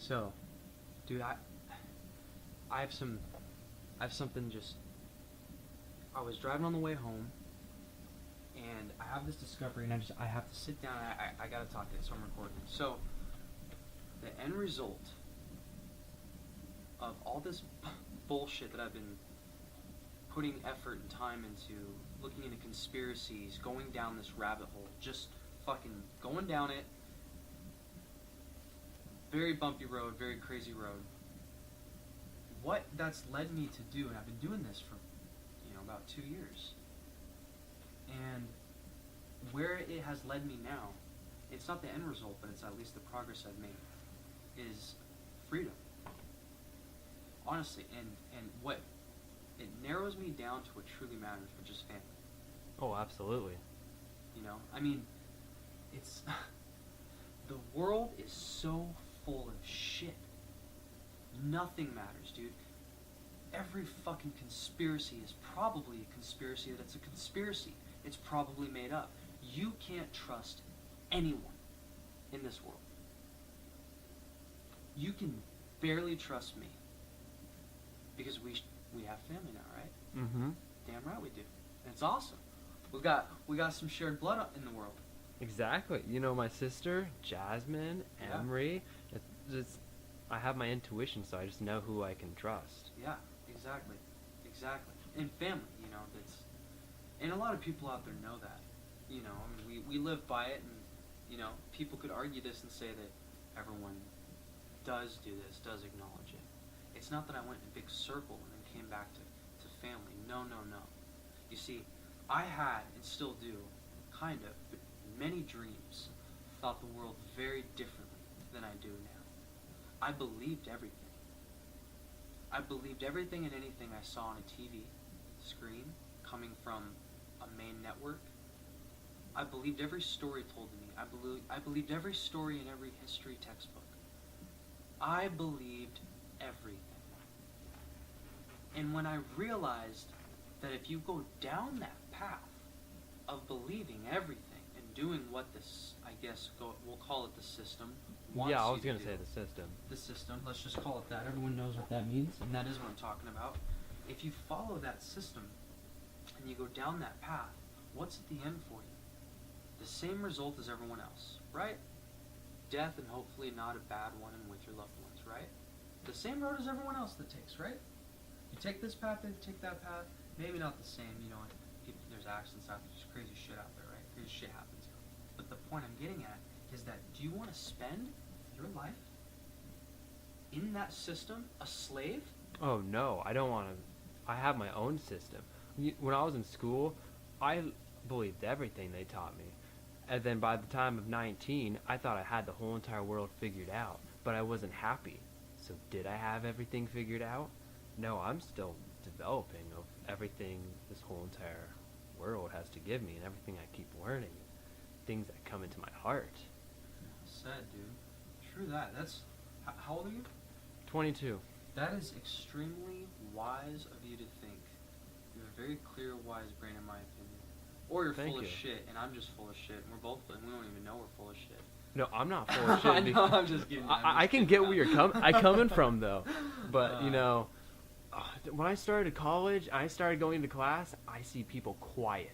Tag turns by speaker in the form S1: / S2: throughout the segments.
S1: So, dude, I have something just. I was driving on the way home, and I have this discovery, and I have to sit down. And I gotta talk to it, so I'm recording. So, the end result of all this bullshit that I've been putting effort and time into, looking into conspiracies, going down this rabbit hole, just fucking going down it. Very bumpy road, very crazy road. What that's led me to do, and I've been doing this for, about 2 years. And where it has led me now, it's not the end result, but it's at least the progress I've made, is freedom. Honestly, and what it narrows me down to what truly matters, which is family.
S2: Oh, absolutely.
S1: I mean, it's the world is so full of shit. Nothing matters, dude. Every fucking conspiracy is probably a conspiracy that's a conspiracy. It's probably made up. You can't trust anyone in this world. You can barely trust me because we have family now, right?
S2: Mm-hmm.
S1: Damn right we do. And it's awesome. We got some shared blood in the world.
S2: Exactly. My sister, Jasmine,
S1: Yeah.
S2: Emery, I have my intuition, so I just know who I can trust.
S1: Yeah, exactly. And family, and a lot of people out there know that. We live by it, and, people could argue this and say that everyone does do this, does acknowledge it. It's not that I went in a big circle and then came back to family. No. You see, I had, and still do, kind of, but many dreams, thought the world very differently than I do now. I believed everything. I believed everything and anything I saw on a TV screen coming from a main network. I believed every story told to me. I believed every story in every history textbook. I believed everything. And when I realized that if you go down that path of believing everything and doing what this, I guess, we'll call it the system, wants
S2: Yeah, I was
S1: you
S2: going to
S1: do,
S2: say the system.
S1: the system, let's just call it that. Everyone knows what that means, and that is what I'm talking about. If you follow that system and you go down that path, what's at the end for you? The same result as everyone else, right? Death, and hopefully not a bad one, and with your loved ones, right? The same road as everyone else that takes, right? You take this path, they take that path. Maybe not the same, there's accidents out there, there's crazy shit out there, right? Crazy shit happens. But the point I'm getting at is that, do you want to spend your life in that system, a slave?
S2: Oh, no, I don't want to. I have my own system. When I was in school, I believed everything they taught me. And then by the time of 19, I thought I had the whole entire world figured out, but I wasn't happy. So did I have everything figured out? No, I'm still developing of everything this whole entire world has to give me, and everything I keep learning, things that come into my heart.
S1: Said, dude. True that. That's, how old are you?
S2: 22.
S1: That is extremely wise of you to think. You have a very clear, wise brain, in my opinion. Or you're
S2: Thank
S1: full
S2: you.
S1: of shit, and I'm just full of shit, and we don't even know we're full of shit.
S2: No, I'm not full of shit.
S1: I know, I'm just kidding.
S2: I can get where you're coming from, though. But, when I started college, I started going to class, I see people quiet.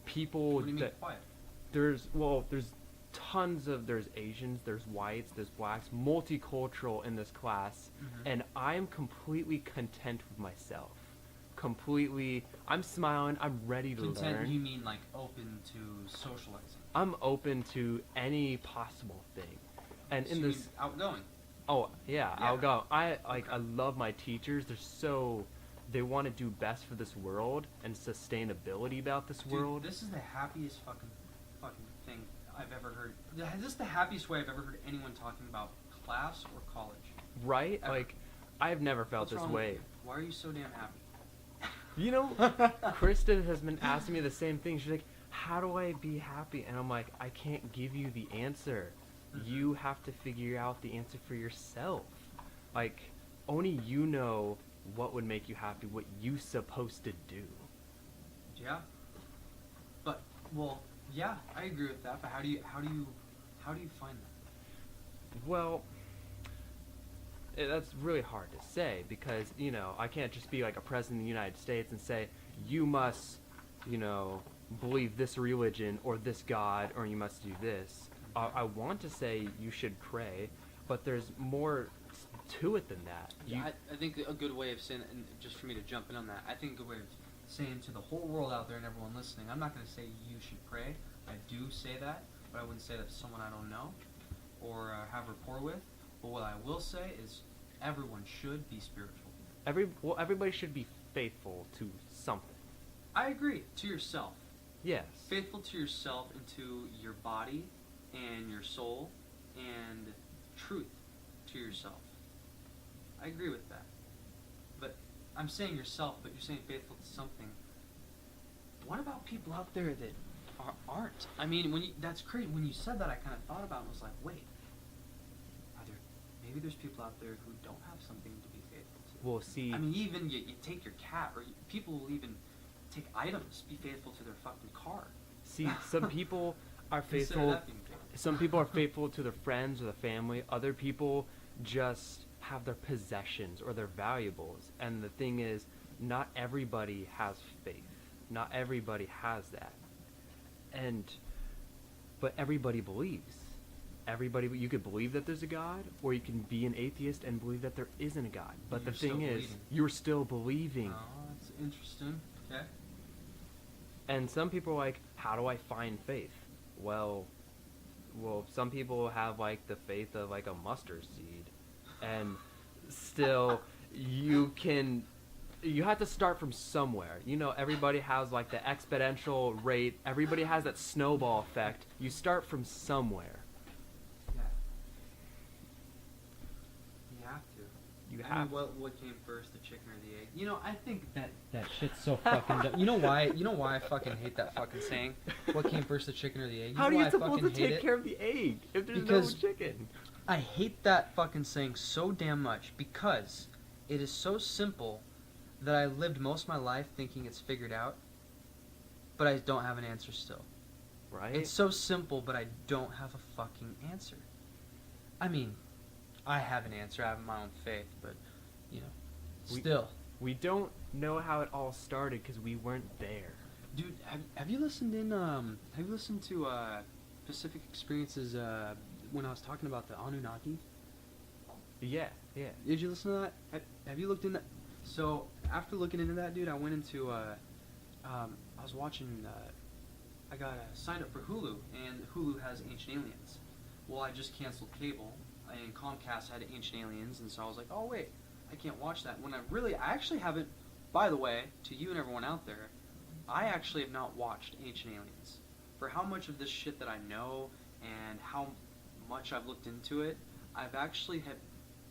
S2: People
S1: What do you mean
S2: that
S1: quiet?
S2: there's Asians, there's whites, there's blacks, multicultural in this class, and I'm completely content with myself. I'm smiling, I'm ready to
S1: Content,
S2: learn.
S1: you mean like open to socializing?
S2: I'm open to any possible thing. And
S1: So
S2: in
S1: you
S2: this
S1: mean outgoing?
S2: Oh, yeah,
S1: Yeah.
S2: I'll go. I
S1: Okay.
S2: love my teachers. They want to do best for this world and sustainability about this
S1: Dude,
S2: world.
S1: this is the happiest fucking thing I've ever heard. This is the happiest way I've ever heard anyone talking about class or college.
S2: Right?
S1: Ever.
S2: Like, I've never felt
S1: What's
S2: this
S1: wrong with
S2: way.
S1: you? Why are you so damn happy?
S2: Kristen has been asking me the same thing. She's like, how do I be happy? And I'm like, I can't give you the answer. You have to figure out the answer for yourself. Like, only you know what would make you happy, what you supposed to do.
S1: Yeah. But yeah, I agree with that. But how do you find that?
S2: Well, That's really hard to say because, I can't just be like a president of the United States and say, you must, believe this religion or this God or you must do this. I want to say you should pray, but there's more to it than that.
S1: I think a good way of saying, and just for me to jump in on that, I think a good way of saying to the whole world out there and everyone listening, I'm not going to say you should pray. I do say that, but I wouldn't say that to someone I don't know or have rapport with. But what I will say is everyone should be spiritual.
S2: Everybody should be faithful to something.
S1: I agree. To yourself.
S2: Yes.
S1: Faithful to yourself and to your body and your soul and truth to yourself. I agree with that. But I'm saying yourself, but you're saying faithful to something. What about people out there that aren't? I mean, that's crazy. When you said that, I kind of thought about it and was like, wait. Maybe there's people out there who don't have something to be faithful to.
S2: Well, see...
S1: I mean, even you take your cat, or people will even take items, be faithful to their fucking car.
S2: See, some people are faithful... Some people are faithful to their friends or the family. Other people just have their possessions or their valuables. And the thing is, not everybody has faith. Not everybody has that. But everybody believes. You could believe that there's a God, or you can be an atheist and believe that there isn't a God. But the thing is, you're still believing.
S1: Oh, that's interesting. Okay.
S2: And some people are like, how do I find faith? Well, some people have like the faith of like a mustard seed, and still you have to start from somewhere. Everybody has like the exponential rate. Everybody has that snowball effect. You start from somewhere.
S1: You have to. What came first, the chicken or the egg? I think that shit's so fucking dumb. You know why I fucking hate that fucking saying? What came first, the chicken or the egg?
S2: How are you supposed to take care of the egg if there's no chicken?
S1: I hate that fucking saying so damn much because it is so simple that I lived most of my life thinking it's figured out, but I don't have an answer still.
S2: Right?
S1: It's so simple, but I don't have a fucking answer. I mean, I have an answer. I have my own faith, but still.
S2: We don't know how it all started because we weren't there.
S1: Dude, have you listened to Pacific Experiences when I was talking about the Anunnaki?
S2: Yeah.
S1: Did you listen to that? Have you looked into that? So after looking into that, dude, I went into I was watching. I got signed up for Hulu, and Hulu has Ancient Aliens. Well, I just canceled cable. And Comcast had Ancient Aliens, and so I was like, oh wait, I can't watch that. I actually haven't, by the way, to you and everyone out there, I actually have not watched Ancient Aliens. For how much of this shit that I know, and how much I've looked into it, I've actually had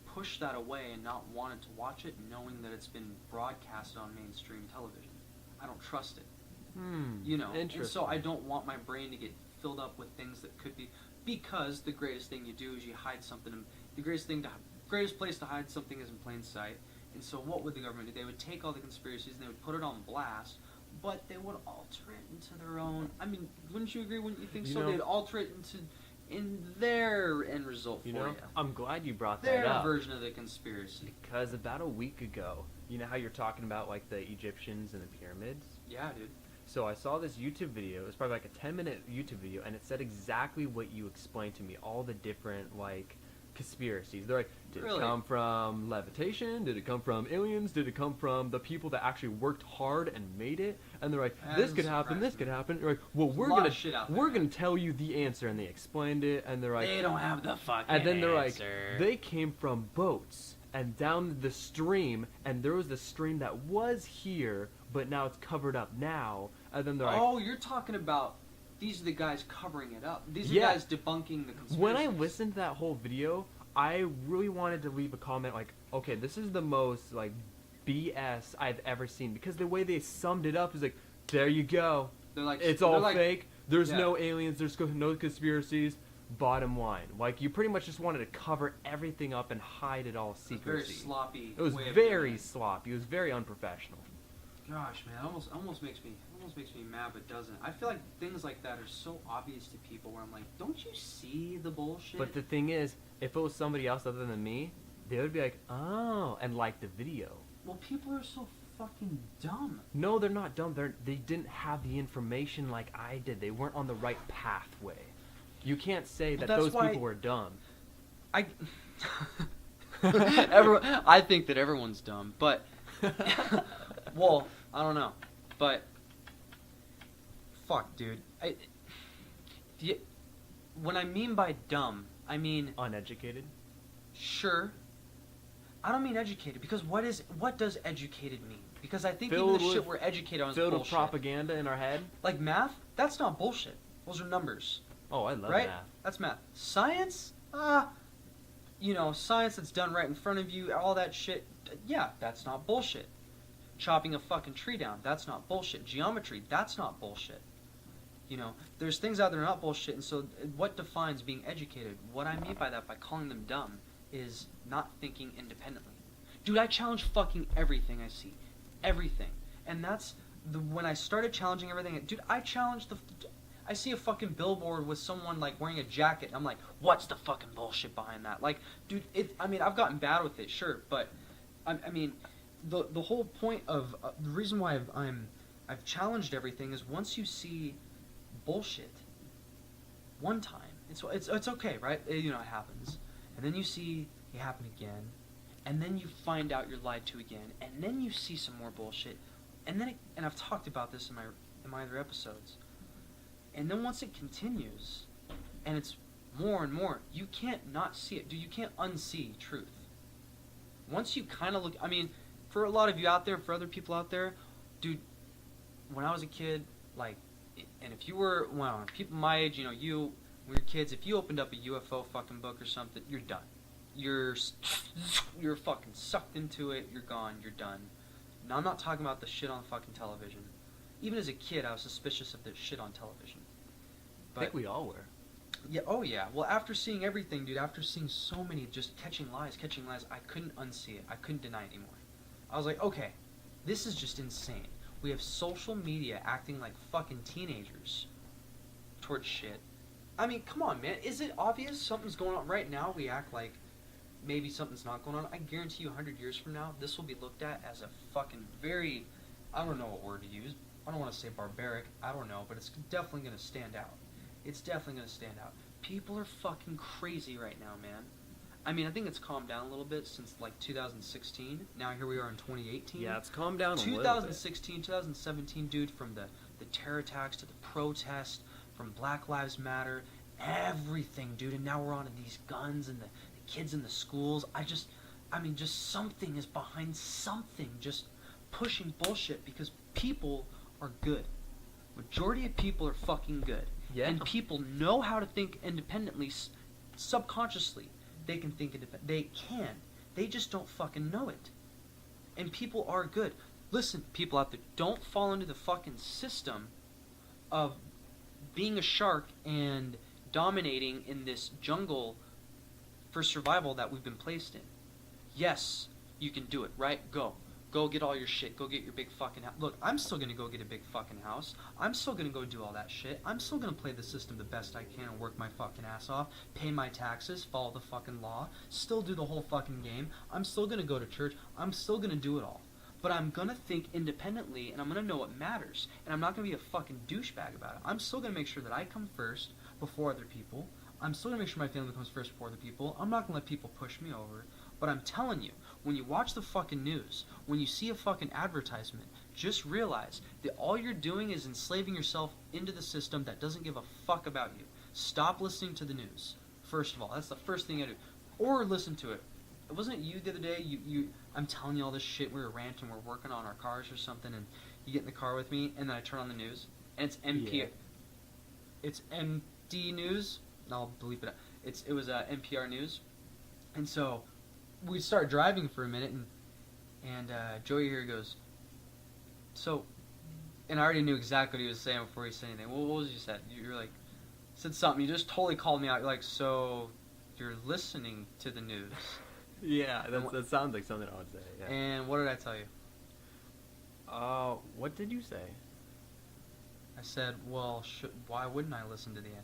S1: pushed that away and not wanted to watch it, knowing that it's been broadcasted on mainstream television. I don't trust it.
S2: Interesting.
S1: And so I don't want my brain to get filled up with things that could be... Because the greatest thing you do is you hide something. The greatest place to hide something is in plain sight. And so what would the government do? They would take all the conspiracies and they would put it on blast, but they would alter it into their own. I mean, wouldn't you agree? Wouldn't you think so? They'd alter it in their end result for you.
S2: I'm glad you brought that
S1: up.
S2: up.
S1: Their version of the conspiracy.
S2: Because about a week ago, you know how you're talking about like the Egyptians and the pyramids?
S1: Yeah, dude.
S2: So I saw this YouTube video. It was probably like a 10-minute YouTube video, and it said exactly what you explained to me. All the different like conspiracies. They're like, did it come from levitation? Did it come from aliens? Did it come from the people that actually worked hard and made it? And they're like, this could happen. This could happen. They're like, well, we're gonna tell you the answer, and they explained it. And they're like,
S1: they don't have the fucking
S2: And then they're
S1: answer.
S2: Like, they came from boats and down the stream, and there was the stream that was here, but now it's covered up now. And then they're like,
S1: oh, you're talking about these are the guys covering it up. These are guys debunking the conspiracy.
S2: When I listened to that whole video, I really wanted to leave a comment like, okay, this is the most like BS I've ever seen, because the way they summed it up is like, there you go.
S1: They're like,
S2: it's all fake. There's no aliens. There's no conspiracies. Bottom line, like, you pretty much just wanted to cover everything up and hide it all secrecy.
S1: Very sloppy.
S2: It was very sloppy. It was very unprofessional.
S1: Gosh, man, almost makes me mad, but doesn't. I feel like things like that are so obvious to people where I'm like, don't you see the bullshit?
S2: But the thing is, if it was somebody else other than me, they would be like, oh, and like the video.
S1: Well, people are so fucking dumb.
S2: No, they're not dumb. They didn't have the information like I did. They weren't on the right pathway. You can't say that
S1: That's
S2: those
S1: why-
S2: people were dumb.
S1: I I think that everyone's dumb, but well, I don't know, but fuck, dude. When I mean by dumb, I mean
S2: Uneducated?
S1: sure. I don't mean educated, because what does educated mean? Because I think
S2: Filled
S1: even the
S2: with-
S1: shit we're educated on is
S2: Filled with
S1: bullshit.
S2: propaganda in our head?
S1: Like math, that's not bullshit. Those are numbers,
S2: Oh, I love
S1: right?
S2: math.
S1: That's math. Science, science that's done right in front of you, all that shit. Yeah, that's not bullshit. Chopping a fucking tree down, that's not bullshit. Geometry, that's not bullshit. There's things out there not bullshit, and so what defines being educated? What I mean by that, by calling them dumb, is not thinking independently. Dude, I challenge fucking everything I see. Everything. And that's when I started challenging everything, dude, I see a fucking billboard with someone like wearing a jacket. I'm like, what's the fucking bullshit behind that? Like, dude, I've gotten bad with it, sure, but the whole point of the reason why I've challenged everything is once you see bullshit one time, it's okay, right? It happens, and then you see it happen again, and then you find out you're lied to again, and then you see some more bullshit, and I've talked about this in my other episodes. And then once it continues, and it's more and more, you can't not see it. Dude, you can't unsee truth. Once you kind of look, for a lot of you out there, for other people out there, dude, when I was a kid, like, and if you were, well, people my age, when we were kids, if you opened up a UFO fucking book or something, you're done. You're fucking sucked into it, you're gone, you're done. Now, I'm not talking about the shit on fucking television. Even as a kid, I was suspicious of the shit on television.
S2: I think we all were.
S1: Yeah, oh yeah. Well, after seeing everything, dude, after seeing so many just catching lies, I couldn't unsee it. I couldn't deny it anymore. I was like, okay, this is just insane. We have social media acting like fucking teenagers towards shit. Come on, man. Is it obvious something's going on right now? We act like maybe something's not going on. I guarantee you 100 years from now, this will be looked at as a fucking very, I don't know what word to use. I don't want to say barbaric. I don't know, but it's definitely going to stand out. It's definitely going to stand out. People are fucking crazy right now, man. I think it's calmed down a little bit since, like, 2016. Now here we are in 2018.
S2: Yeah, it's calmed down a little bit.
S1: 2016, 2017, dude, from the terror attacks to the protest, from Black Lives Matter, everything, dude. And now we're on to these guns and the kids in the schools. Just something is behind something, just pushing bullshit, because people are good. Majority of people are fucking good.
S2: Yeah.
S1: And people know how to think independently, subconsciously. They can think independently. They can. They just don't fucking know it. And people are good. Listen, people out there, don't fall into the fucking system of being a shark and dominating in this jungle for survival that we've been placed in. Yes, you can do it, right? Go get all your shit. Go get your big fucking house. Look, I'm still going to go get a big fucking house. I'm still going to go do all that shit. I'm still going to play the system the best I can and work my fucking ass off. Pay my taxes. Follow the fucking law. Still do the whole fucking game. I'm still going to go to church. I'm still going to do it all. But I'm going to think independently, and I'm going to know what matters. And I'm not going to be a fucking douchebag about it. I'm still going to make sure that I come first before other people. I'm still going to make sure my family comes first before other people. I'm not going to let people push me over. But I'm telling you, when you watch the fucking news, when you see a fucking advertisement, just realize that all you're doing is enslaving yourself into the system that doesn't give a fuck about you. Stop listening to the news. First of all, that's the first thing I do. Or listen to it. Wasn't it you the other day? I'm telling you all this shit. We were ranting. We're working on our cars or something, and you get in the car with me, and then I turn on the news, and it's MP.
S2: Yeah.
S1: It's MD News. I'll bleep it out. It was NPR News, and so we start driving for a minute, and Joey here goes, so, and I already knew exactly what he was saying before he said anything. What was you said? You're like, said something. You just totally called me out. You're like, so, you're listening to the news.
S2: Yeah, that sounds like something I would say. Yeah.
S1: And what did I tell you?
S2: What did you say?
S1: I said, well, why wouldn't I listen to the enemy?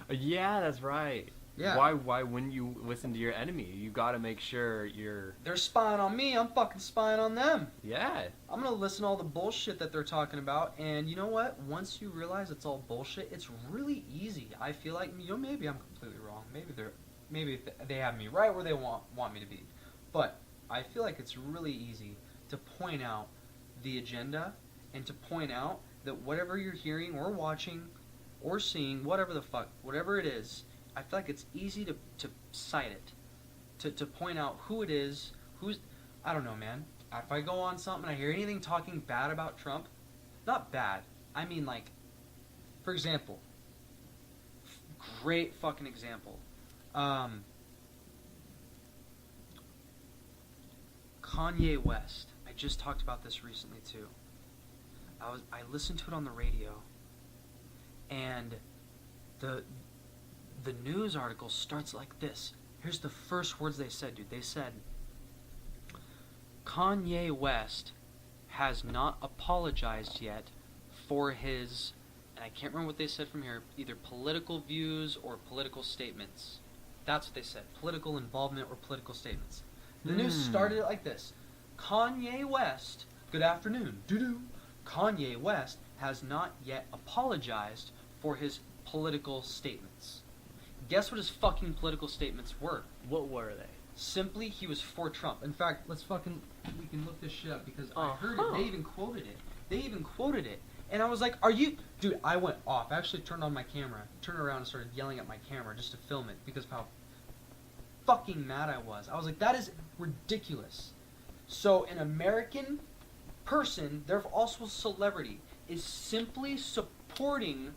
S2: Yeah, that's right.
S1: Yeah.
S2: Why wouldn't you listen to your enemy? You got to make sure you're.
S1: They're spying on me. I'm fucking spying on them.
S2: Yeah.
S1: I'm gonna listen to all the bullshit that they're talking about, and you know what? Once you realize it's all bullshit, it's really easy. I feel like, maybe I'm completely wrong. Maybe they have me right where they want me to be, but I feel like it's really easy to point out the agenda and to point out that whatever you're hearing or watching or seeing, whatever it is, I feel like it's easy to cite it, to point out who it is, I don't know, man. If I go on something and I hear anything talking bad about Trump, not bad, I mean like, for example, great fucking example, Kanye West. I just talked about this recently too. I listened to it on the radio, and the news article starts like this. Here's the first words they said, dude. They said, Kanye West has not apologized yet for his, and I can't remember what they said from here, either political views or political statements. That's what they said. Political involvement or political statements. The news started it like this. Kanye West, good afternoon, doo-doo. Kanye West has not yet apologized for his political statements. Guess what his fucking political statements were?
S2: What were they?
S1: Simply, he was for Trump. In fact, we can look this shit up because I heard it. They even quoted it. And I was like, dude, I went off. I actually turned on my camera, turned around and started yelling at my camera just to film it because of how fucking mad I was. I was like, that is ridiculous. So an American person, they're also a celebrity, is simply supporting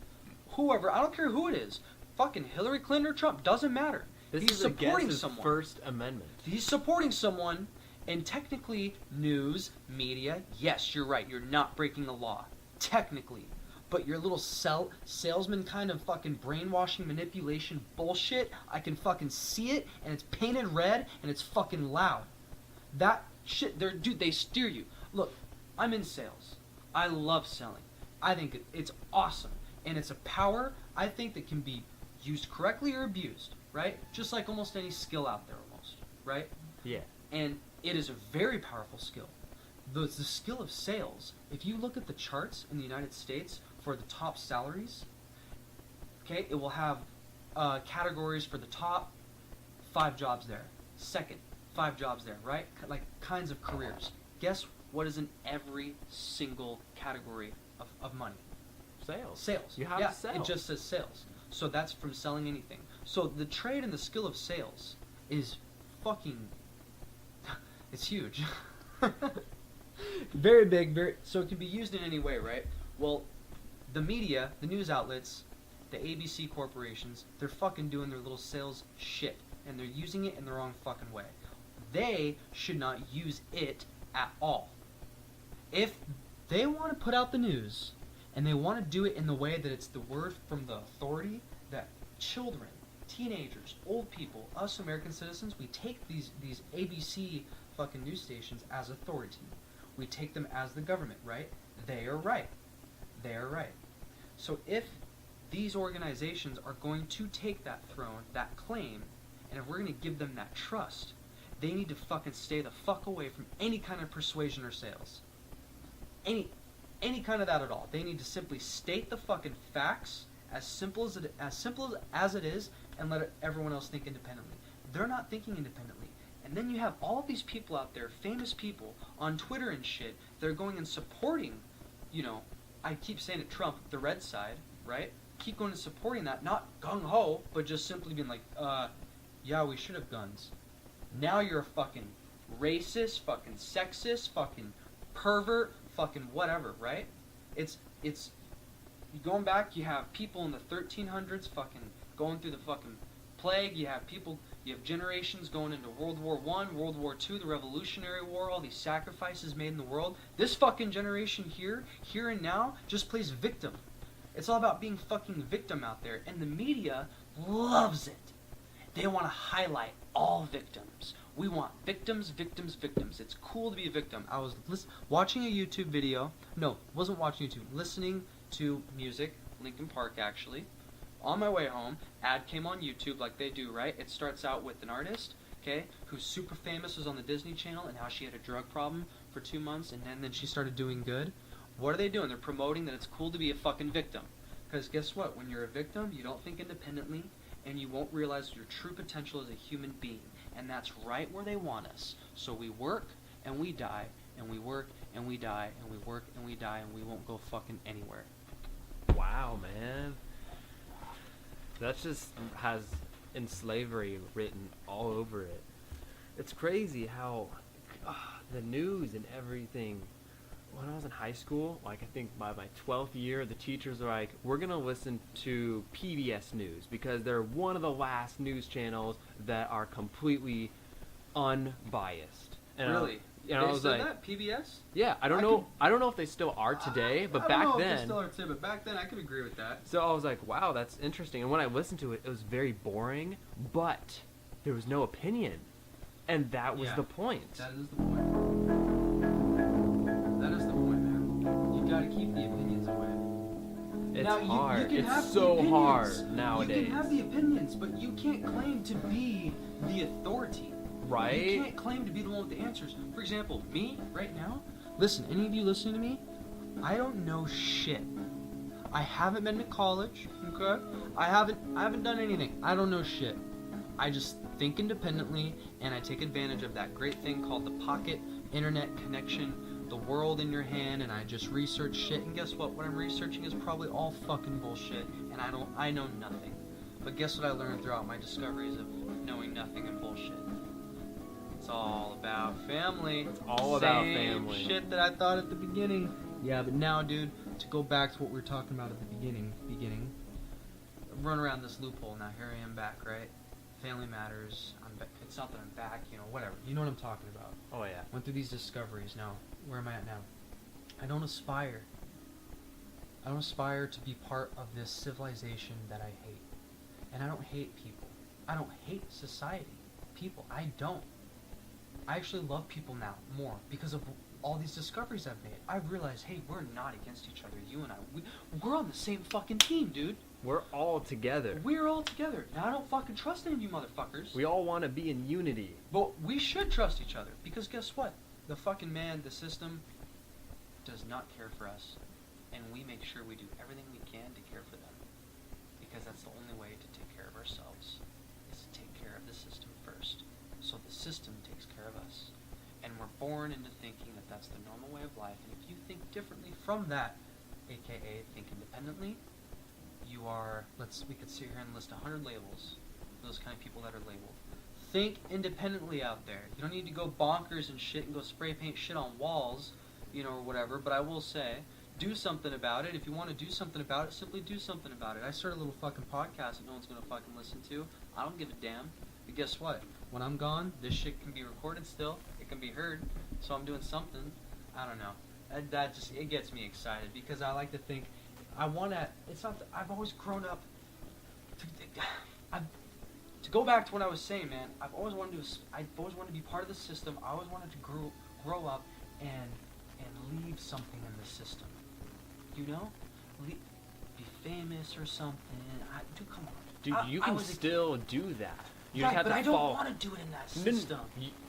S1: whoever, I don't care who it is, fucking Hillary Clinton or Trump, doesn't matter. He's supporting someone.
S2: First Amendment.
S1: He's supporting someone, and technically, news, media, yes, you're right, you're not breaking the law. Technically. But your little salesman kind of fucking brainwashing manipulation bullshit, I can fucking see it, and it's painted red, and it's fucking loud. That shit, dude, they steer you. Look, I'm in sales. I love selling. I think it's awesome. And it's a power, I think, that can be used correctly or abused, right? Just like almost any skill out there, almost, right?
S2: Yeah.
S1: And it is a very powerful skill. The skill of sales, if you look at the charts in the United States for the top salaries, okay, it will have categories for the top 5 jobs there, second 5 jobs there, right? Like kinds of careers. Guess what is in every single category of money? Sales.
S2: You have to sell.
S1: It just says sales. So that's from selling anything. So the trade and the skill of sales is fucking, it's huge. Very big, so it can be used in any way, right? Well, the media, the news outlets, the ABC corporations, they're fucking doing their little sales shit, and they're using it in the wrong fucking way. They should not use it at all. If they want to put out the news, and they want to do it in the way that it's the word from the authority, that children, teenagers, old people, us American citizens, we take these ABC fucking news stations as authority. We take them as the government, right? They are right. They are right. So if these organizations are going to take that throne, that claim, and if we're going to give them that trust, they need to fucking stay the fuck away from any kind of persuasion or sales. Any kind of that at all. They need to simply state the fucking facts as simple as it is, and let everyone else think independently. They're not thinking independently. And then you have all of these people out there, famous people, on Twitter and shit, they're going and supporting, I keep saying it, Trump, the red side, right? Keep going and supporting that, not gung-ho, but just simply being like, yeah, we should have guns. Now you're a fucking racist, fucking sexist, fucking pervert, fucking whatever, right? It's going back, you have people in the 1300s fucking going through the fucking plague, you have generations going into World War I, World War II, the Revolutionary War, all these sacrifices made in the world. This fucking generation here and now, just plays victim. It's all about being fucking victim out there, and the media loves it. They want to highlight all victims. We want victims, victims, victims. It's cool to be a victim. I was watching a YouTube video. No, wasn't watching YouTube. Listening to music, Linkin Park actually. On my way home, ad came on YouTube like they do, right? It starts out with an artist, okay, who's super famous, was on the Disney Channel, and how she had a drug problem for 2 months, and then she started doing good. What are they doing? They're promoting that it's cool to be a fucking victim. Because guess what? When you're a victim, you don't think independently, and you won't realize your true potential as a human being. And that's right where they want us. So we work, and we die, and we work, and we die, and we work, and we die, and we won't go fucking anywhere.
S2: Wow, man. That just has in slavery written all over it. It's crazy how the news and everything. When I was in high school, like I think by my 12th year, the teachers are like, we're going to listen to PBS News because they're one of the last news channels that are completely unbiased. And
S1: Really?
S2: I
S1: They
S2: was
S1: said
S2: like,
S1: that? PBS?
S2: yeah, I don't know if they still are today, but
S1: I
S2: back
S1: don't know
S2: then.
S1: if they still are today, but back then I could agree with that.
S2: So I was like, wow, that's interesting. And when I listened to it, it was very boring, but there was no opinion. And that was
S1: Yeah.
S2: the point.
S1: That is the point. That is the point, man. You gotta keep the opinions away.
S2: It's
S1: Now, you
S2: hard.
S1: can have
S2: It's
S1: the
S2: so
S1: opinions.
S2: hard nowadays.
S1: You can have the opinions, but you can't claim to be the authority.
S2: Right?
S1: You can't claim to be the one with the answers. For example, me, right now, listen, any of you listening to me, I don't know shit. I haven't been to college, okay? I haven't done anything. I don't know shit. I just think independently, and I take advantage of that great thing called the pocket internet connection, the world in your hand, and I just research shit. And guess what? What I'm researching is probably all fucking bullshit, and I know nothing. But guess what I learned throughout my discoveries of knowing nothing and bullshit? It's all about family.
S2: It's all about
S1: Same
S2: family.
S1: shit that I thought at the beginning. Yeah, but now, dude, to go back to what we were talking about at the beginning, run around this loophole. Now here I am back, right? Family matters. It's not that I'm back, whatever. You know what I'm talking about.
S2: Oh, yeah.
S1: Went through these discoveries. Now, where am I at now? I don't aspire to be part of this civilization that I hate. And I don't hate people. I don't hate society. People. I don't. I actually love people now more because of all these discoveries I've made. I've realized, hey, we're not against each other. You and I, we're on the same fucking team, dude.
S2: We're all together.
S1: We're all together. Now, I don't fucking trust any of you motherfuckers.
S2: We all want to be in unity.
S1: But we should trust each other because guess what? The fucking man, the system, does not care for us. And we make sure we do everything we can to care for them. Because that's the only way to take care of ourselves, is to take care of the system first. So the system takes care of us. And we're born into thinking that that's the normal way of life. And if you think differently from that, aka think independently, you are, we could sit here and list 100 labels, those kind of people that are labeled. Think independently out there. You don't need to go bonkers and shit and go spray paint shit on walls, or whatever, but I will say, do something about it. If you want to do something about it, simply do something about it. I started a little fucking podcast that no one's going to fucking listen to. I don't give a damn. But guess what? When I'm gone, this shit can be recorded still. It can be heard. So I'm doing something. I don't know. It gets me excited because I like to think, I've always grown up to go back to what I was saying, man. I've always wanted to be part of the system. I always wanted to grow up and leave something in the system. Be famous or something. Dude, come on.
S2: Dude, you can still do that. You
S1: Right,
S2: just have
S1: but
S2: to
S1: I
S2: follow.
S1: don't want to do it in that system.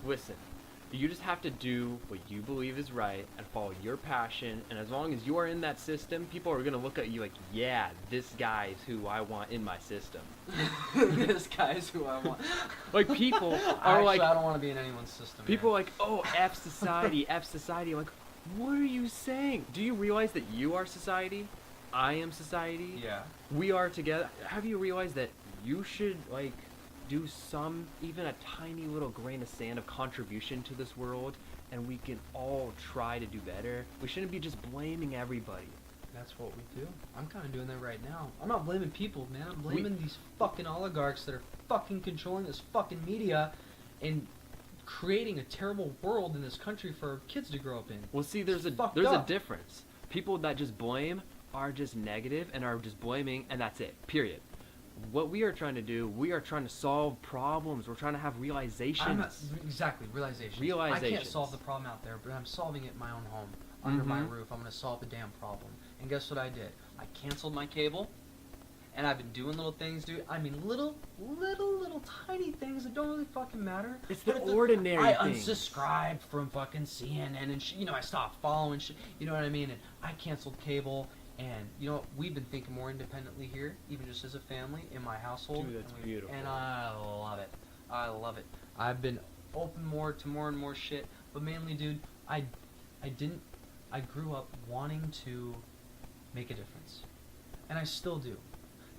S2: Listen, you just have to do what you believe is right and follow your passion. And as long as you are in that system, people are gonna look at you like, yeah, this guy is who I want in my system.
S1: This guy's who I want.
S2: Like people are like,
S1: I don't want to be in anyone's system.
S2: people are like, oh, F society, F society. I'm like, what are you saying? Do you realize that you are society? I am society.
S1: Yeah.
S2: We are together. Have you realized that you should do even a tiny little grain of sand of contribution to this world, and we can all try to do better? We shouldn't be just blaming everybody.
S1: That's what we do. I'm kind of doing that right now. I'm not blaming people, man. I'm blaming these fucking oligarchs that are fucking controlling this fucking media and creating a terrible world in this country for kids to grow up in.
S2: Well, see, there's a difference. People that just blame are just negative and are just blaming, and that's it. Period. What we are trying to do, we are trying to solve problems. We're trying to have realizations.
S1: Exactly, realizations. I can't solve the problem out there, but I'm solving it in my own home, under my roof. I'm going to solve the damn problem. And guess what I did? I canceled my cable, And I've been doing little things, dude. I mean, little tiny things that don't really fucking matter.
S2: It's the
S1: But
S2: ordinary
S1: I
S2: things.
S1: unsubscribed from fucking CNN and I stopped following shit. You know what I mean? And I canceled cable. And we've been thinking more independently here, even just as a family in my household.
S2: Dude, that's beautiful.
S1: And I love it. I love it. I've been open more to more and more shit. But mainly, dude, I grew up wanting to make a difference, and I still do.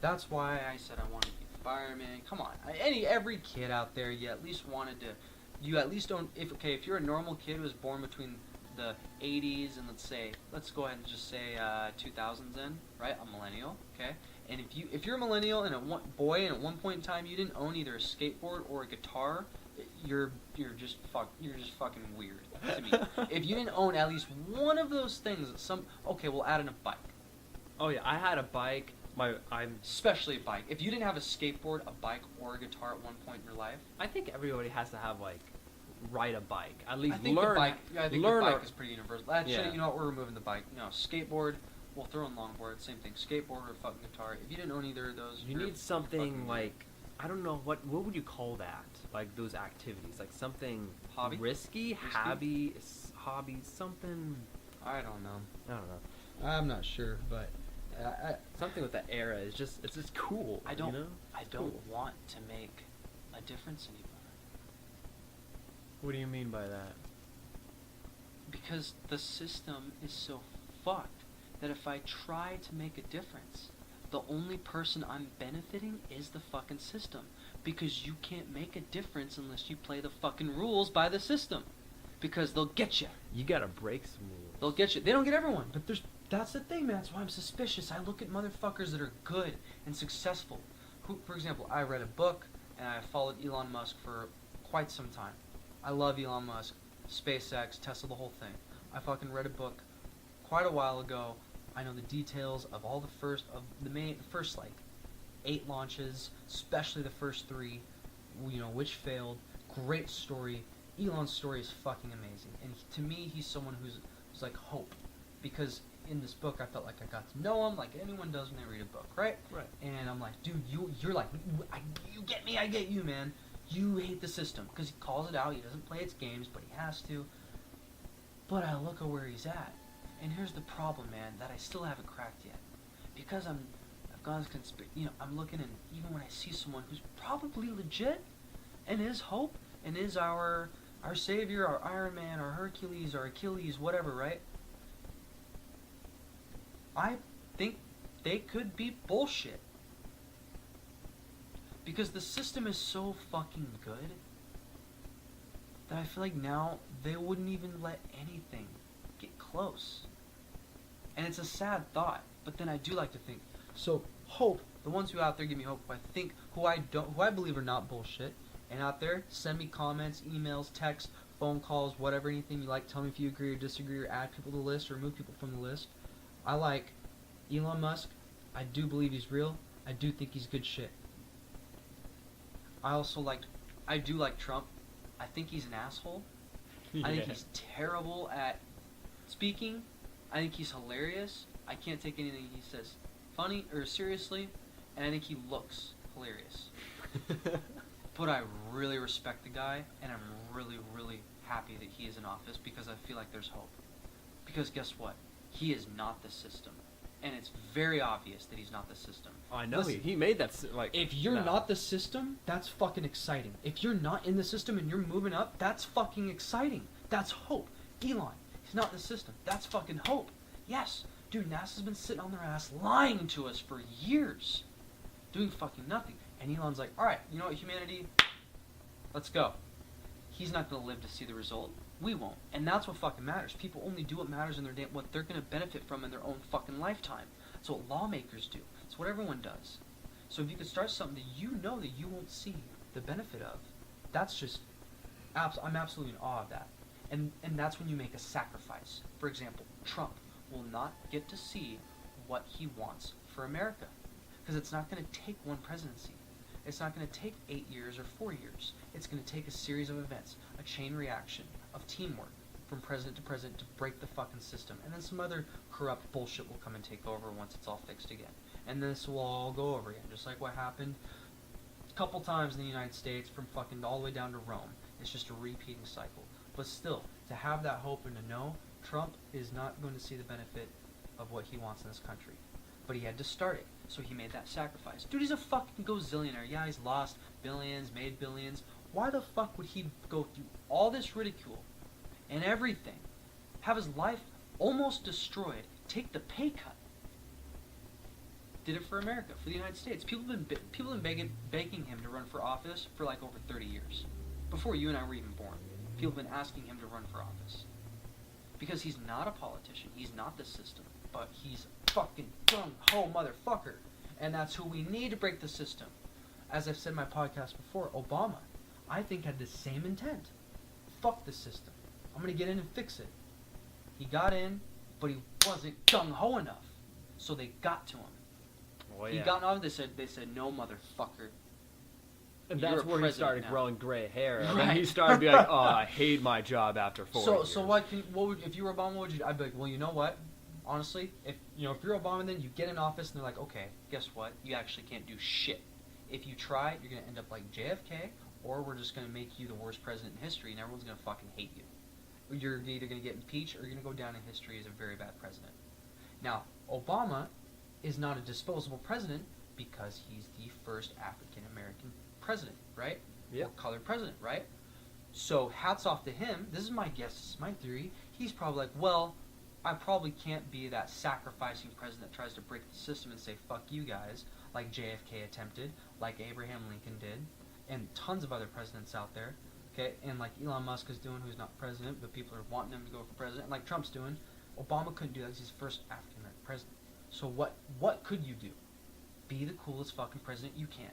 S1: That's why I said I wanted to be a fireman. Come on, every kid out there, you at least wanted to. You at least don't. If you're a normal kid who was born between the 80s and let's go ahead and just say 2000s in, right? A millennial, okay? And if you're a millennial and at one point in time you didn't own either a skateboard or a guitar, you're just fucking weird to me. If you didn't own at least one of those things, we'll add in a bike.
S2: Oh yeah, I had a bike.
S1: Especially a bike. If you didn't have a skateboard, a bike, or a guitar at one point in your life,
S2: I think everybody has to have ride a bike. At least
S1: I think
S2: learn.
S1: the bike is pretty universal. Actually,
S2: Yeah.
S1: we're removing the bike. No, skateboard. We'll throw in longboard. Same thing. Skateboard or fucking guitar. If you didn't own either of those,
S2: You
S1: you're
S2: need something
S1: fucking
S2: like, I don't know, what would you call that? Like those activities, like something
S1: Hobby?
S2: risky, hobby, something.
S1: I don't know.
S2: I don't know.
S1: I'm not sure, but
S2: Something with that era is just cool.
S1: I don't
S2: Cool.
S1: want to make a difference anymore.
S2: What do you mean by that?
S1: Because the system is so fucked that if I try to make a difference, the only person I'm benefiting is the fucking system. Because you can't make a difference unless you play the fucking rules by the system. Because they'll get you.
S2: You gotta break some rules.
S1: They'll get you. They don't get everyone, but that's the thing, man. That's why I'm suspicious. I look at motherfuckers that are good and successful. For example, I read a book and I followed Elon Musk for quite some time. I love Elon Musk, SpaceX, Tesla, the whole thing. I fucking read a book quite a while ago. I know the details of all the first 8 launches, especially the first 3, which failed. Great story. Elon's story is fucking amazing, and to me, he's someone who's like hope, because in this book, I felt like I got to know him like anyone does when they read a book, right?
S2: Right.
S1: And I'm like, dude, you're like, you get me, I get you, man. You hate the system, because he calls it out. He doesn't play its games, but he has to. But I look at where he's at, and here's the problem, man, that I still haven't cracked yet, because I've gone I'm looking, and even when I see someone who's probably legit, and is hope, and is our savior, our Iron Man, our Hercules, our Achilles, whatever, right? I think they could be bullshit. Because the system is so fucking good that I feel like now they wouldn't even let anything get close. And it's a sad thought, but then I do like to think. So hope, the ones who out there give me hope, who I believe are not bullshit. And out there, send me comments, emails, texts, phone calls, whatever, anything you like. Tell me if you agree or disagree, or add people to the list, or remove people from the list. I like Elon Musk. I do believe he's real. I do think he's good shit. I do like Trump. I think he's an asshole. I think he's terrible at speaking. I think he's hilarious. I can't take anything he says funny or seriously. And I think he looks hilarious. But I really respect the guy, and I'm really, really happy that he is in office, because I feel like there's hope. Because guess what? He is not the system. And it's very obvious that he's not the system.
S2: I know.
S1: Listen,
S2: he made that,
S1: if you're not the system, that's fucking exciting. If you're not in the system and you're moving up, that's fucking exciting. That's hope. Elon, he's not the system. That's fucking hope. Yes. Dude, NASA's been sitting on their ass lying to us for years. Doing fucking nothing. And Elon's like, alright, you know what, humanity? Let's go. He's not going to live to see the result. We won't. And that's what fucking matters. People only do what matters in their day, what they're going to benefit from in their own fucking lifetime. That's what lawmakers do. It's what everyone does. So if you could start something that you know that you won't see the benefit of, that's just, I'm absolutely in awe of that. And that's when you make a sacrifice. For example, Trump will not get to see what he wants for America. Because it's not going to take one presidency. It's not going to take 8 years or 4 years. It's going to take a series of events, a chain reaction of teamwork from president to president to break the fucking system. And then some other corrupt bullshit will come and take over once it's all fixed again. and this will all go over again, just like what happened a couple times in the United States from fucking all the way down to Rome. It's just a repeating cycle. But still, to have that hope and to know Trump is not going to see the benefit of what he wants in this country. But he had to start it, so he made that sacrifice. Dude, he's a fucking gazillionaire. Yeah, he's lost billions, made billions. Why the fuck would he go through all this ridicule and everything, have his life almost destroyed, take the pay cut? Did it for America, for the United States. People have been begging him to run for office for like over 30 years. Before you and I were even born. People have been asking him to run for office. Because he's not a politician. He's not the system. But he's a fucking gung-ho motherfucker. And that's who we need to break the system. As I've said in my podcast before, Obama, I think, had the same intent. Fuck the system. I'm going to get in and fix it. He got in, but he wasn't gung-ho enough. So they got to him.
S2: Well,
S1: He got off. They said, no, motherfucker.
S2: And
S1: You're
S2: that's
S1: a
S2: where he
S1: president
S2: started
S1: now.
S2: growing gray hair. And
S1: Right.
S2: then he started to be like, oh, I hate my job after 4 years.
S1: So what would if you were Obama? What would you? I'd be like, well, you know what? Honestly, if you're Obama, then you get in office and they're like, okay, guess what? You actually can't do shit. If you try, you're gonna end up like JFK, or we're just gonna make you the worst president in history, and everyone's gonna fucking hate you. You're either gonna get impeached or you're gonna go down in history as a very bad president. Now, Obama is not a disposable president because he's the first African American president, right?
S2: Yep.
S1: Or colored president, right? So hats off to him. This is my guess. This is my theory. He's probably like, well, I probably can't be that sacrificing president that tries to break the system and say, fuck you guys, like JFK attempted, like Abraham Lincoln did, and tons of other presidents out there, okay? And like Elon Musk is doing, who's not president, but people are wanting him to go for president, and like Trump's doing. Obama couldn't do that because he's the first African American president. So what could you do? Be the coolest fucking president you can.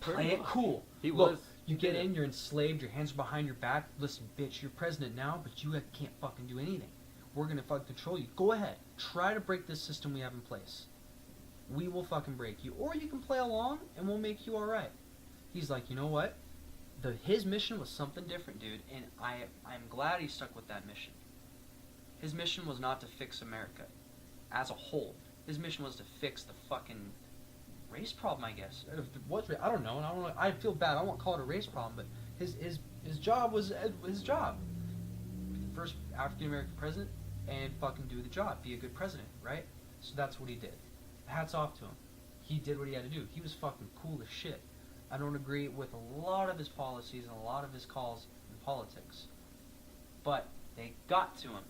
S1: Play it cool. Look, you get in, you're enslaved, your hands are behind your back. Listen, bitch, you're president now, but you can't fucking do anything. We're gonna fucking control you. Go ahead. Try to break this system we have in place. We will fucking break you. Or you can play along and we'll make you alright. He's like, you know what? His mission was something different, dude, and I'm glad he stuck with that mission. His mission was not to fix America as a whole. His mission was to fix the fucking race problem, I guess. I don't know. I feel bad. I won't call it a race problem, but his job was his job. First African American president, and fucking do the job. Be a good president, right? So that's what he did. Hats off to him. He did what he had to do. He was fucking cool as shit. I don't agree with a lot of his policies and a lot of his calls in politics, but they got to him.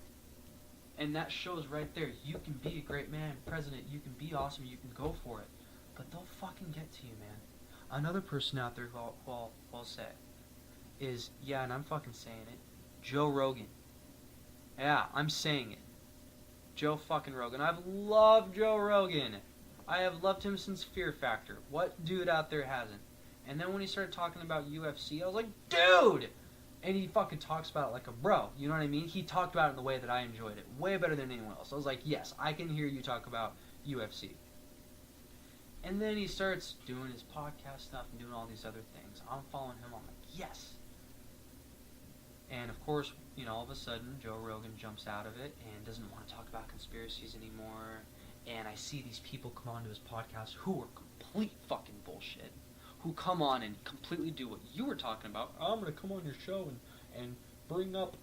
S1: And that shows right there, you can be a great man, president, you can be awesome, you can go for it. But they'll fucking get to you, man. Another person out there who I'll say is, yeah, and I'm fucking saying it, Joe Rogan. Yeah, I'm saying it. Joe fucking Rogan. I've loved Joe Rogan. I have loved him since Fear Factor. What dude out there hasn't? And then when he started talking about UFC, I was like, dude! And he fucking talks about it like a bro. You know what I mean? He talked about it in the way that I enjoyed it. Way better than anyone else. I was like, yes, I can hear you talk about UFC. And then he starts doing his podcast stuff and doing all these other things. I'm following him. I'm like, yes. And of course, all of a sudden, Joe Rogan jumps out of it and doesn't want to talk about conspiracies anymore. And I see these people come onto his podcast who are complete fucking bullshit. Who come on and completely do what you were talking about. I'm going to come on your show and bring up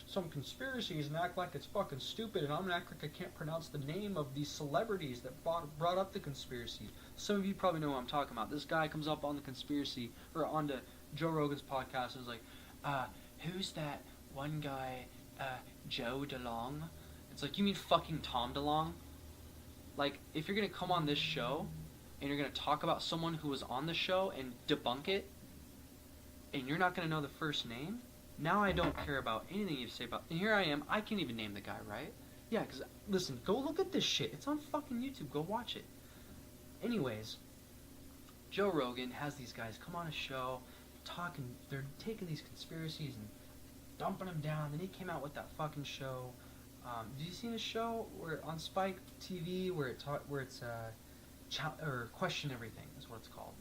S1: some conspiracies and act like it's fucking stupid, and I'm going to act like I can't pronounce the name of these celebrities that brought up the conspiracy. Some of you probably know what I'm talking about. This guy comes up on the conspiracy, or onto Joe Rogan's podcast, and is like, who's that one guy, Joe DeLong? It's like, you mean fucking Tom DeLong? Like, if you're going to come on this show, and you're going to talk about someone who was on the show and debunk it, and you're not going to know the first name, now I don't care about anything you say about... And here I am, I can't even name the guy, right? Yeah, because, listen, go look at this shit. It's on fucking YouTube. Go watch it. Anyways, Joe Rogan has these guys come on a show, talking, they're taking these conspiracies and dumping them down. Then he came out with that fucking show. Did you see the show where on Spike TV where it's Question Everything is what it's called?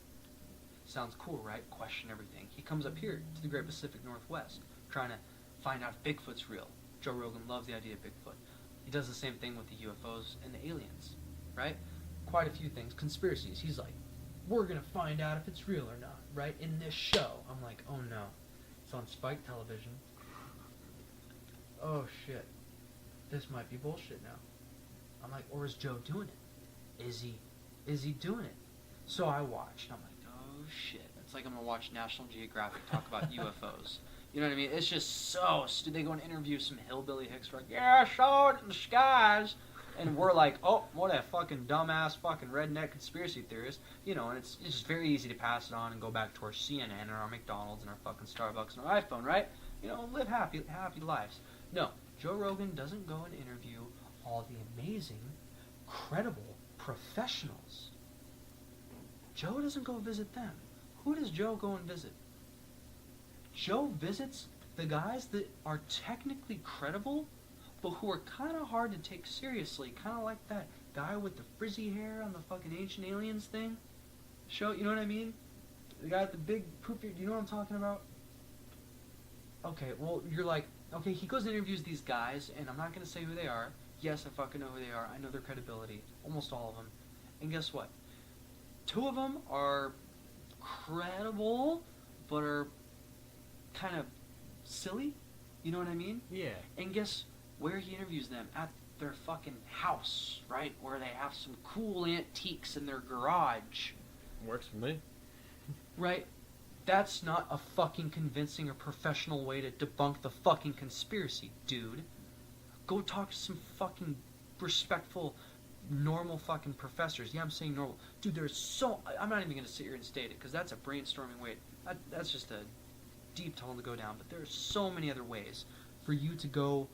S1: Sounds cool, right? Question Everything. He comes up here to the Great Pacific Northwest trying to find out if Bigfoot's real. Joe Rogan loves the idea of Bigfoot. He does the same thing with the UFOs and the aliens, right? quite a few things. Conspiracies. He's like, we're going to find out if it's real or not, right? In this show. I'm like, oh no. It's on Spike Television. Oh shit. This might be bullshit now. I'm like, or is Joe doing it? Is he doing it? So I watched. I'm like, oh shit. It's like I'm going to watch National Geographic talk about UFOs. You know what I mean? It's just so stupid. They go and interview some hillbilly hicks. Like, yeah, I saw it in the skies. And we're like, oh, what a fucking dumbass fucking redneck conspiracy theorist. You know, and it's just very easy to pass it on and go back to our CNN and our McDonald's and our fucking Starbucks and our iPhone, right? You know, live happy lives. No, Joe Rogan doesn't go and interview all the amazing, credible professionals. Joe doesn't go visit them. Who does Joe go and visit? Joe visits the guys that are technically credible, but who are kind of hard to take seriously. Kind of like that guy with the frizzy hair on the fucking Ancient Aliens thing. Show, you know what I mean? The guy with the big poopy, do you know what I'm talking about? Okay, well, you're like, okay, he goes and interviews these guys, and I'm not going to say who they are. Yes, I fucking know who they are. I know their credibility. Almost all of them. And guess what? 2 of them are credible, but are kind of silly. You know what I mean?
S2: Yeah.
S1: And guess where he interviews them? At their fucking house, right? Where they have some cool antiques in their garage.
S2: Works for me.
S1: Right? That's not a fucking convincing or professional way to debunk the fucking conspiracy, dude. Go talk to some fucking respectful, normal fucking professors. Yeah, I'm saying normal. Dude, there's so... I'm not even going to sit here and state it, because that's a brainstorming way. That's just a deep tunnel to go down. But there are so many other ways for you to go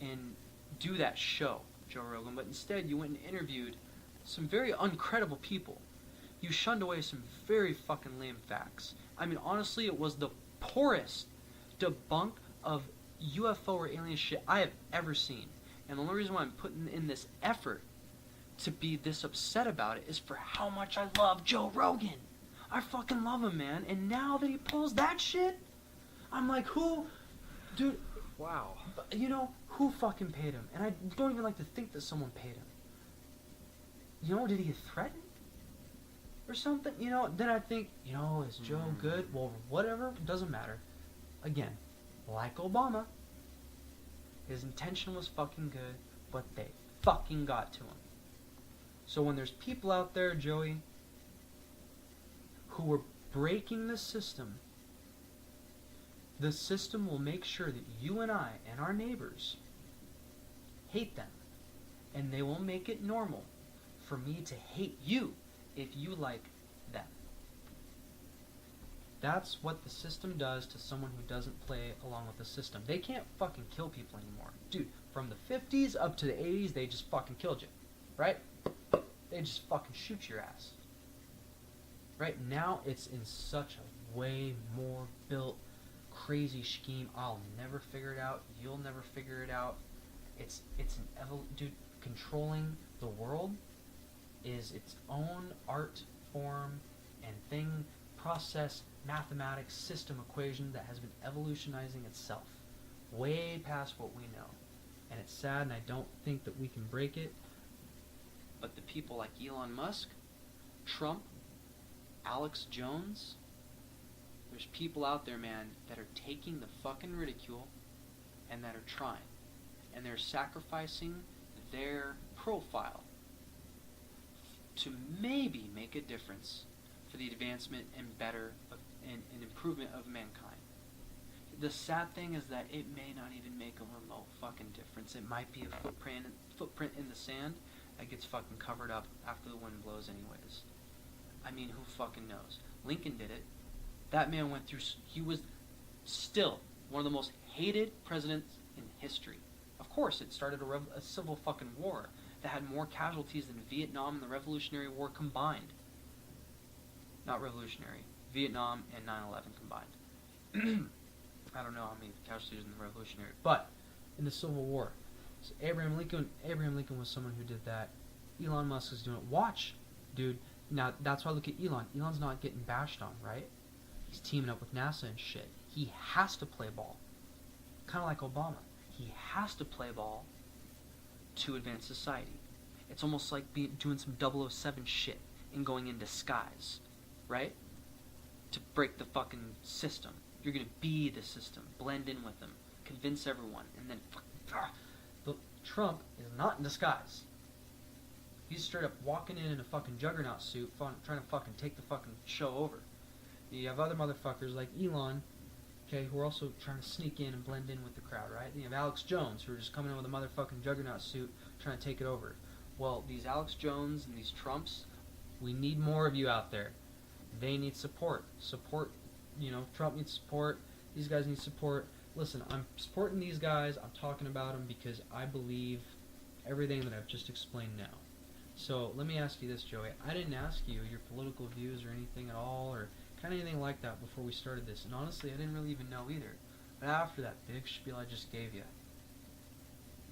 S1: and do that show, Joe Rogan. But instead, you went and interviewed some very uncredible people. You shunned away some very fucking lame facts. I mean, honestly, it was the poorest debunk of UFO or alien shit I have ever seen. And the only reason why I'm putting in this effort to be this upset about it is for how much I love Joe Rogan. I fucking love him, man. And now that he pulls that shit, I'm like, who? Dude.
S2: Wow.
S1: You know, who fucking paid him? And I don't even like to think that someone paid him. You know, did he get threatened? Or something? You know, then I think, you know, is Joe good? Well, whatever, doesn't matter. Again, like Obama, his intention was fucking good, but they fucking got to him. So when there's people out there, Joey, who are breaking the system will make sure that you and I and our neighbors hate them. And they will make it normal for me to hate you if you like them. That's what the system does to someone who doesn't play along with the system. They can't fucking kill people anymore. Dude, from the 50s up to the 80s, they just fucking killed you. Right? They just fucking shoot your ass. Right now, it's in such a way more built, crazy scheme. I'll never figure it out. You'll never figure it out. It's an dude, controlling the world is its own art form and thing, process, mathematics, system, equation that has been evolutionizing itself way past what we know. And it's sad, and I don't think that we can break it. But the people like Elon Musk, Trump, Alex Jones, there's people out there, man, that are taking the fucking ridicule and that are trying. And they're sacrificing their profile to maybe make a difference for the advancement and and improvement of mankind. The sad thing is that it may not even make a remote fucking difference. It might be a footprint in the sand that gets fucking covered up after the wind blows anyways. I mean, who fucking knows? Lincoln did it. That man went through... He was still one of the most hated presidents in history. Of course, it started a civil fucking war that had more casualties than Vietnam and the Revolutionary War combined. Not revolutionary. Vietnam and 9/11 combined. I don't know how many casualties in the Revolutionary, but in the Civil War, so Abraham Lincoln was someone who did that. Elon Musk is doing it. Watch, dude. Now that's why I look at Elon. Elon's not getting bashed on, right? He's teaming up with NASA and shit. He has to play ball, kind of like Obama. He has to play ball to advance society. It's almost like doing some 007 shit and going in disguise, right? To break the fucking system. You're gonna be the system, blend in with them, convince everyone, and then But Trump is not in disguise. He's straight up walking in a fucking juggernaut suit, trying to fucking take the fucking show over. You have other motherfuckers like Elon, okay, who are also trying to sneak in and blend in with the crowd, right? Then you have Alex Jones, who are just coming in with a motherfucking juggernaut suit, trying to take it over. Well, these Alex Jones and these Trumps, we need more of you out there. They need support. Support, Trump needs support. These guys need support. Listen, I'm supporting these guys. I'm talking about them because I believe everything that I've just explained now. So let me ask you this, Joey. I didn't ask you your political views or anything at all, or kind of anything like that before we started this. And honestly, I didn't really even know either. But after that big spiel I just gave you,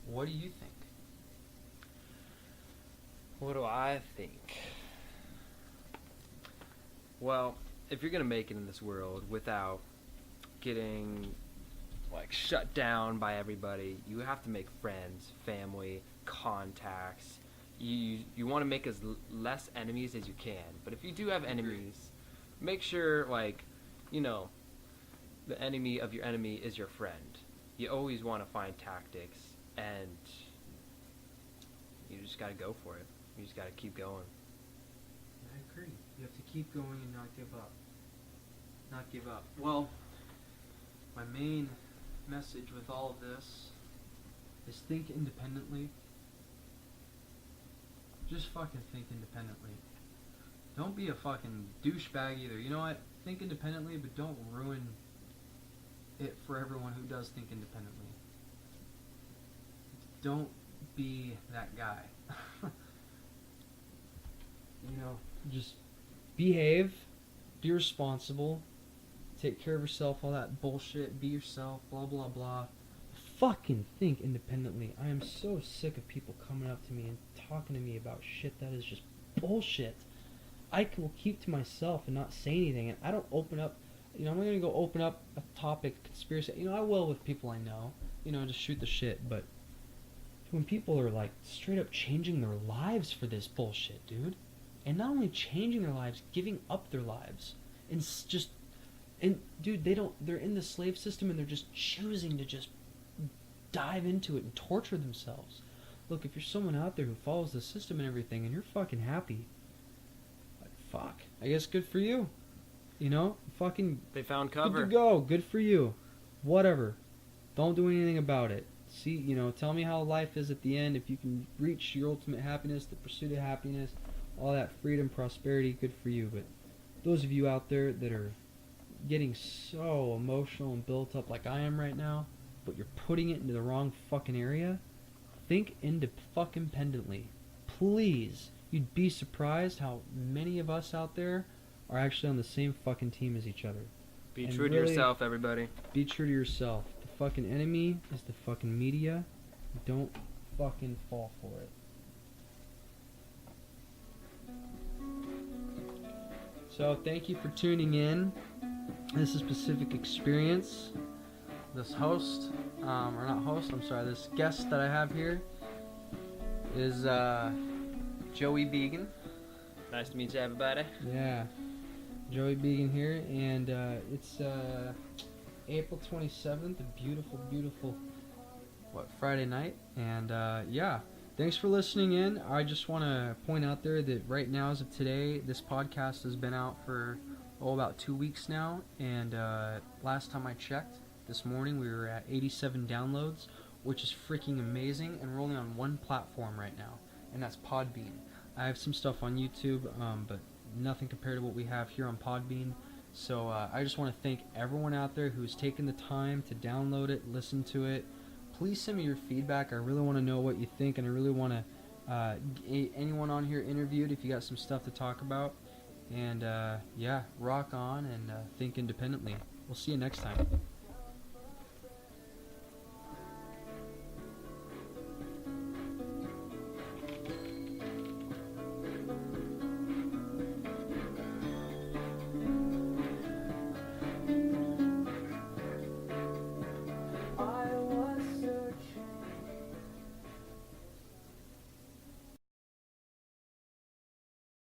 S1: what do you think?
S2: What do I think? Well, if you're gonna make it in this world without getting shut down by everybody, you have to make friends, family, contacts. You want to make as less enemies as you can. But if you do have enemies, make sure the enemy of your enemy is your friend. You always want to find tactics, and you just got to go for it. You just got to keep going.
S1: I agree. You have to keep going and not give up. Not give up. Well, my main message with all of this is think independently. Just fucking think independently. Don't be a fucking douchebag either. You know what? Think independently, but don't ruin it for everyone who does think independently. Don't be that guy. Just behave, be responsible, take care of yourself, all that bullshit, be yourself, blah blah blah. Fucking think independently. I am so sick of people coming up to me and talking to me about shit that is just bullshit. I will keep to myself and not say anything, and I don't open up, I'm not going to go open up a topic, conspiracy, I will with people I know, just shoot the shit, but when people are straight up changing their lives for this bullshit, dude, and not only changing their lives, giving up their lives, and dude, they're in the slave system and they're just choosing to just dive into it and torture themselves. Look, if you're someone out there who follows the system and everything and you're fucking happy, fuck, I guess good for you. Fucking
S2: They found cover.
S1: Good to go. Good for you. Whatever. Don't do anything about it. See, tell me how life is at the end. If you can reach your ultimate happiness, the pursuit of happiness, all that freedom, prosperity, good for you. But those of you out there that are getting so emotional and built up like I am right now, but you're putting it into the wrong fucking area, think fucking independently. Please. You'd be surprised how many of us out there are actually on the same fucking team as each other.
S2: Be true to yourself, everybody.
S1: Be true to yourself. The fucking enemy is the fucking media. Don't fucking fall for it. So thank you for tuning in. This is Pacific Experience. This host, or not host, I'm sorry, this guest that I have here is Joey Began.
S2: Nice to meet you, everybody.
S1: Yeah, Joey Began here, and it's April 27th, a beautiful, beautiful, Friday night, and yeah, thanks for listening in. I just want to point out there that right now, as of today, this podcast has been out for, about 2 weeks now, and last time I checked, this morning, we were at 87 downloads, which is freaking amazing, and we're only on one platform right now, and that's Podbean. I have some stuff on YouTube, but nothing compared to what we have here on Podbean. So I just want to thank everyone out there who's taken the time to download it, listen to it. Please send me your feedback. I really want to know what you think, and I really want to anyone on here interviewed if you got some stuff to talk about. And yeah, rock on and think independently. We'll see you next time.